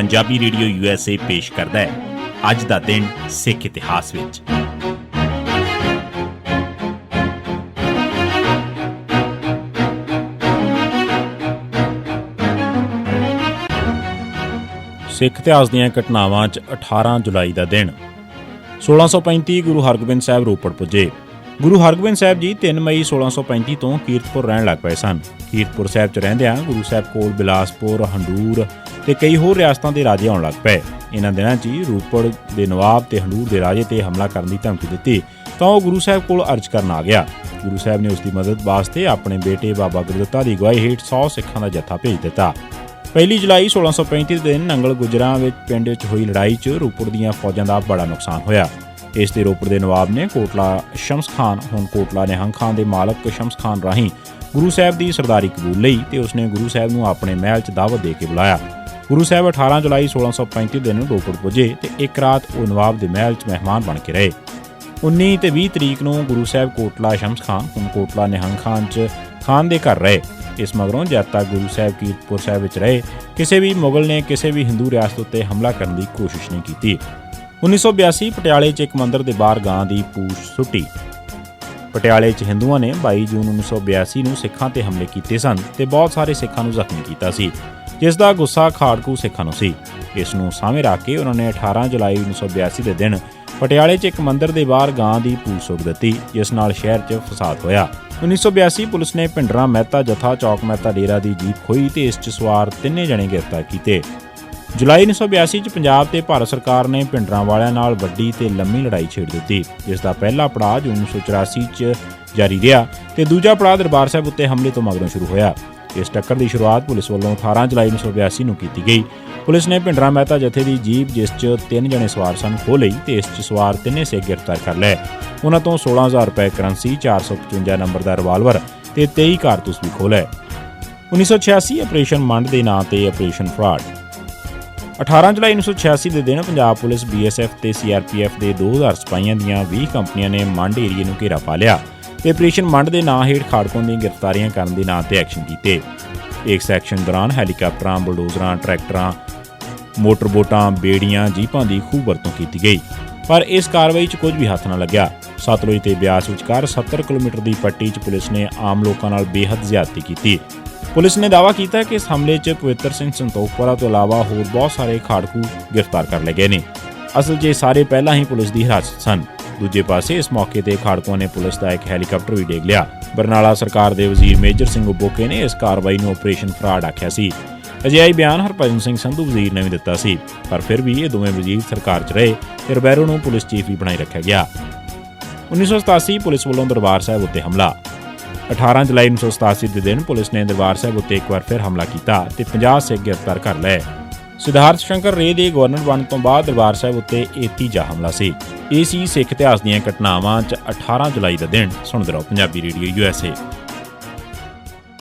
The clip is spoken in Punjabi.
ਪੰਜਾਬੀ ਰੇਡੀਓ USA ਪੇਸ਼ ਕਰਦਾ ਹੈ ਅੱਜ ਦਾ ਦਿਨ ਸਿੱਖ ਇਤਿਹਾਸ ਵਿੱਚ। ਸਿੱਖ ਇਤਿਹਾਸ ਦੀਆਂ ਘਟਨਾਵਾਂ 'ਚ 18 ਜੁਲਾਈ ਦਾ ਦਿਨ 1635 ਗੁਰੂ ਹਰਗੋਬਿੰਦ ਸਾਹਿਬ ਰੋਪੜ ਪੁੱਜੇ। ਗੁਰੂ ਹਰਗੋਬਿੰਦ ਸਾਹਿਬ ਜੀ 3 ਮਈ 1635 ਤੋਂ ਕੀਰਤਪੁਰ ਰਹਿਣ ਲੱਗ ਪਏ ਸਨ। ਕੀਰਤਪੁਰ ਸਾਹਿਬ 'ਚ ਰਹਿੰਦਿਆਂ ਗੁਰੂ ਸਾਹਿਬ ਕੋਲ ਬਿਲਾਸਪੁਰ, ਹੰਡੂਰ ਤੇ ਕਈ ਹੋਰ ਰਿਆਸਤਾਂ ਦੇ ਰਾਜੇ ਆਉਣ ਲੱਗ ਪਏ। ਇਹਨਾਂ ਦਿਨਾਂ 'ਚ ਹੀ ਰੋਪੜ ਦੇ ਨਵਾਬ ਤੇ ਹੰਡੂਰ ਦੇ ਰਾਜੇ ਤੇ ਹਮਲਾ ਕਰਨ ਦੀ ਧਮਕੀ ਦਿੱਤੀ ਤਾਂ ਉਹ ਗੁਰੂ ਸਾਹਿਬ ਕੋਲ ਅਰਜ਼ ਕਰਨ ਆ ਗਿਆ। ਗੁਰੂ ਸਾਹਿਬ ਨੇ ਉਸ ਦੀ ਮਦਦ ਵਾਸਤੇ ਆਪਣੇ ਬੇਟੇ ਬਾਬਾ ਗੁਰਦਿੱਤਾ ਦੀ ਅਗਵਾਈ ਹੇਠ 100 ਸਿੱਖਾਂ ਦਾ ਜੱਥਾ ਭੇਜ ਦਿੱਤਾ। 1 ਜੁਲਾਈ 1635 ਦੇ ਦਿਨ ਨੰਗਲ ਗੁੱਜਰਾਂ ਪਿੰਡ ਵਿੱਚ ਹੋਈ ਲੜਾਈ 'ਚ ਰੋਪੜ ਦੀਆਂ ਫੌਜਾਂ ਦਾ ਬੜਾ ਨੁਕਸਾਨ ਹੋਇਆ। ਇਸ ਤੇ ਰੋਪੜ ਦੇ ਨਵਾਬ ਨੇ ਕੋਟਲਾ ਸ਼ਮਸ ਖਾਨ, ਹੁਣ ਕੋਟਲਾ ਨਿਹੰਗ ਖਾਨ ਦੇ ਮਾਲਕ ਸ਼ਮਸ ਖਾਨ ਰਾਹੀਂ ਗੁਰੂ ਸਾਹਿਬ ਦੀ ਸਰਦਾਰੀ ਕਬੂਲ ਲਈ ਤੇ ਉਸਨੇ ਗੁਰੂ ਸਾਹਿਬ ਨੂੰ ਆਪਣੇ ਮਹਿਲ 'ਚ ਦਾਵਤ ਦੇ ਕੇ ਬੁਲਾਇਆ। ਗੁਰੂ ਸਾਹਿਬ 18 ਜੁਲਾਈ 1635 ਦਿਨ ਰੋਪੜ ਪੁੱਜੇ ਤੇ ਇੱਕ ਰਾਤ ਉਹ ਨਵਾਬ ਦੇ ਮਹਿਲ 'ਚ ਮਹਿਮਾਨ ਬਣ ਕੇ ਰਹੇ। 19 ਤੇ 20 ਤਰੀਕ ਨੂੰ ਗੁਰੂ ਸਾਹਿਬ ਕੋਟਲਾ ਸ਼ਮਸ ਖਾਨ, ਹੁਣ ਕੋਟਲਾ ਨਿਹੰਗ ਖਾਨ 'ਚ ਖਾਨ ਦੇ ਘਰ ਰਹੇ। ਇਸ ਮਗਰੋਂ ਜਦ ਤੱਕ ਗੁਰੂ ਸਾਹਿਬ ਕੀਰਤਪੁਰ ਸਾਹਿਬ ਵਿੱਚ ਰਹੇ ਕਿਸੇ ਵੀ ਮੁਗਲ ਨੇ ਕਿਸੇ ਵੀ ਹਿੰਦੂ ਰਿਆਸਤ ਉੱਤੇ ਹਮਲਾ ਕਰਨ ਦੀ ਕੋਸ਼ਿਸ਼ ਨਹੀਂ ਕੀਤੀ। 1982 ਪਟਿਆਲੇ 'ਚ ਇੱਕ ਮੰਦਿਰ ਦੇ ਬਾਹਰ ਗਾਂ ਦੀ ਪੂਛ ਸੁੱਟੀ। ਪਟਿਆਲੇ 'ਚ ਹਿੰਦੂਆਂ ਨੇ 22 ਜੂਨ 1982 ਨੂੰ ਸਿੱਖਾਂ ਤੇ ਹਮਲੇ ਕੀਤੇ ਸਨ ਤੇ ਬਹੁਤ ਸਾਰੇ ਸਿੱਖਾਂ ਨੂੰ ਜ਼ਖਮੀ ਕੀਤਾ ਸੀ, ਜਿਸ ਦਾ ਗੁੱਸਾ ਖਾੜਕੂ ਸਿੱਖਾਂ ਨੂੰ ਸੀ। ਇਸ ਨੂੰ ਸਾਹਮਣੇ ਰੱਖ ਕੇ ਉਹਨਾਂ ਨੇ 18 ਜੁਲਾਈ 1982 ਦੇ ਦਿਨ ਪਟਿਆਲੇ 'ਚ ਇੱਕ ਮੰਦਿਰ ਦੇ ਬਾਹਰ ਗਾਂ ਦੀ ਪੂਛ ਸੁੱਟ ਦਿੱਤੀ, ਜਿਸ ਨਾਲ ਸ਼ਹਿਰ 'ਚ ਫਸਾਦ ਹੋਇਆ। 1982 ਪੁਲਿਸ ਨੇ ਭਿੰਡਰਾਂ ਮਹਿਤਾ ਜਥਾ ਚੌਕ ਮਹਿਤਾ ਡੇਰਾ ਦੀ ਜੀਪ ਖੋਈ ਤੇ ਇਸ 'ਚ ਸਵਾਰ 3 ਜਣੇ ਗ੍ਰਿਫਤਾਰ ਕੀਤੇ। ਜੁਲਾਈ 1982 'ਚ ਪੰਜਾਬ ਤੇ ਭਾਰਤ ਸਰਕਾਰ ਨੇ ਭਿੰਡਰਾਂ ਵਾਲਿਆਂ ਨਾਲ ਵੱਡੀ ਤੇ ਲੰਮੀ ਲੜਾਈ ਛੇੜ ਦਿੱਤੀ, ਜਿਸ ਦਾ ਪਹਿਲਾ ਪੜਾਅ ਜੂਨ 1984 'ਚ ਜਾਰੀ ਰਿਹਾ ਤੇ ਦੂਜਾ ਪੜਾਅ ਦਰਬਾਰ ਸਾਹਿਬ ਉੱਤੇ ਹਮਲੇ ਤੋਂ ਮਗਰੋਂ ਸ਼ੁਰੂ ਹੋਇਆ। ਇਸ ਟੱਕਰ ਦੀ ਸ਼ੁਰੂਆਤ ਪੁਲਿਸ ਵੱਲੋਂ 18 ਜੁਲਾਈ 1982 ਨੂੰ ਕੀਤੀ ਗਈ। ਪੁਲਿਸ ਨੇ ਭਿੰਡਰਾਂ ਮਹਿਤਾ ਜਥੇ ਦੀ ਜੀਪ, ਜਿਸ 'ਚ 3 ਜਣੇ ਸਵਾਰ ਸਨ, ਖੋਹ ਲਈ ਤੇ ਇਸ 'ਚ ਸਵਾਰ 3 ਸਿੱਖ ਗ੍ਰਿਫਤਾਰ ਕਰ ਲਏ। ਉਹਨਾਂ ਤੋਂ 16,000 ਰੁਪਏ ਕਰੰਸੀ, 455 ਨੰਬਰ ਦਾ ਰਿਵਾਲਵਰ ਤੇ 23 ਕਾਰਤੂਸ ਵੀ ਖੋਹ ਲਏ। 1986 ਆਪਰੇਸ਼ਨ ਮੰਡ ਦੇ ਨਾਂ ਤੇ ਆਪਰੇਸ਼ਨ ਫਰਾਡ। 18 ਜੁਲਾਈ 1986 ਦੇ ਦਿਨ ਪੰਜਾਬ ਪੁਲਿਸ, BSF ਤੇ CRPF ਦੇ 2000 ਸਿਪਾਹੀਆਂ ਦੀਆਂ 20 ਕੰਪਨੀਆਂ ਨੇ ਮੰਡ ਏਰੀਏ ਨੂੰ ਘੇਰਾ ਪਾ ਲਿਆ ਤੇ ਆਪਰੇਸ਼ਨ ਮੰਡ ਦੇ ਨਾਂ ਹੇਠ ਖਾੜਕੂਆਂ ਦੀਆਂ ਗ੍ਰਿਫਤਾਰੀਆਂ ਕਰਨ ਦੇ ਨਾਂ ਤੇ ਐਕਸ਼ਨ ਕੀਤੇ। ਇਸ ਐਕਸ਼ਨ ਦੌਰਾਨ ਹੈਲੀਕਾਪਟਰਾਂ, ਬੁਲਡੋਜ਼ਰਾਂ, ਟਰੈਕਟਰਾਂ, ਮੋਟਰ ਬੋਟਾਂ, ਬੇੜੀਆਂ, ਜੀਪਾਂ ਦੀ ਖੂਬ ਵਰਤੋਂ ਕੀਤੀ ਗਈ, ਪਰ ਇਸ ਕਾਰਵਾਈ 'ਚ ਕੁਝ ਵੀ ਹੱਥ ਨਾ ਲੱਗਿਆ। ਸਤਲੁਜ ਤੇ ਬਿਆਸ ਵਿਚਕਾਰ 70 ਕਿਲੋਮੀਟਰ ਦੀ ਪੱਟੀ 'ਚ ਪੁਲਿਸ ਨੇ ਆਮ ਲੋਕਾਂ ਨਾਲ ਬੇਹੱਦ ਜ਼ਿਆਦਤੀ ਕੀਤੀ। ਪੁਲਿਸ ਨੇ ਦਾਅਵਾ ਕੀਤਾ ਕਿ ਇਸ ਹਮਲੇ 'ਚ ਪਵਿੱਤਰ ਸਿੰਘ ਸੰਤੋਖਪੁਰਾ ਤੋਂ ਇਲਾਵਾ ਹੋਰ ਬਹੁਤ ਸਾਰੇ ਖਾੜਕੂ ਗ੍ਰਿਫਤਾਰ ਕਰ ਲਏ ਗਏ ਨੇ। ਅਸਲ 'ਚ ਇਹ ਸਾਰੇ ਪਹਿਲਾਂ ਹੀ ਪੁਲਿਸ ਦੀ ਹਿਰਾਸਤ ਸਨ। ਦੂਜੇ ਪਾਸੇ ਇਸ ਮੌਕੇ ਤੇ ਖਾੜਕੂਆਂ ਨੇ ਪੁਲਿਸ ਦਾ ਇੱਕ ਹੈਲੀਕਾਪਟਰ ਵੀ ਡੇਗ ਲਿਆ। ਬਰਨਾਲਾ ਸਰਕਾਰ ਦੇ ਵਜ਼ੀਰ ਮੇਜਰ ਸਿੰਘ ਉਬੋਕੇ ਨੇ ਇਸ ਕਾਰਵਾਈ ਨੂੰ ਆਪਰੇਸ਼ਨ ਫਰਾਡ ਆਖਿਆ ਸੀ। ਅਜਿਹਾ ਹੀ ਬਿਆਨ ਹਰਭਜਨ ਸਿੰਘ ਸੰਧੂ ਵਜ਼ੀਰ ਨੇ ਵੀ ਦਿੱਤਾ ਸੀ, ਪਰ ਫਿਰ ਵੀ ਇਹ ਦੋਵੇਂ ਵਜ਼ੀਰ ਸਰਕਾਰ 'ਚ ਰਹੇ ਤੇ ਰਿਬੈਰੋ ਨੂੰ ਪੁਲਿਸ ਚੀਫ ਵੀ ਬਣਾਈ ਰੱਖਿਆ ਗਿਆ। 1987 ਪੁਲਿਸ ਵੱਲੋਂ ਦਰਬਾਰ ਸਾਹਿਬ ਉੱਤੇ ਹਮਲਾ। 18 ਜੁਲਾਈ 1987 ਦੇ ਦਿਨ ਪੁਲਿਸ ਨੇ ਦਰਬਾਰ ਸਾਹਿਬ ਉੱਤੇ ਇੱਕ ਵਾਰ ਫਿਰ ਹਮਲਾ ਕੀਤਾ ਤੇ 50 ਸਿੱਖ ਗ੍ਰਿਫਤਾਰ ਕਰ ਲਏ। ਸਿਧਾਰਥ ਸ਼ੰਕਰ ਰੇ ਦੇ ਗਵਰਨਰ ਬਣਨ ਤੋਂ ਬਾਅਦ ਦਰਬਾਰ ਸਾਹਿਬ ਉੱਤੇ ਇਹ ਤੀਜਾ ਹਮਲਾ ਸੀ। ਇਹ ਸੀ ਸਿੱਖ ਇਤਿਹਾਸ ਦੀਆਂ ਘਟਨਾਵਾਂ 'ਚ 18 ਜੁਲਾਈ ਦਾ ਦਿਨ। ਸੁਣਦੇ ਰਹੋ ਪੰਜਾਬੀ ਰੇਡੀਓ USA।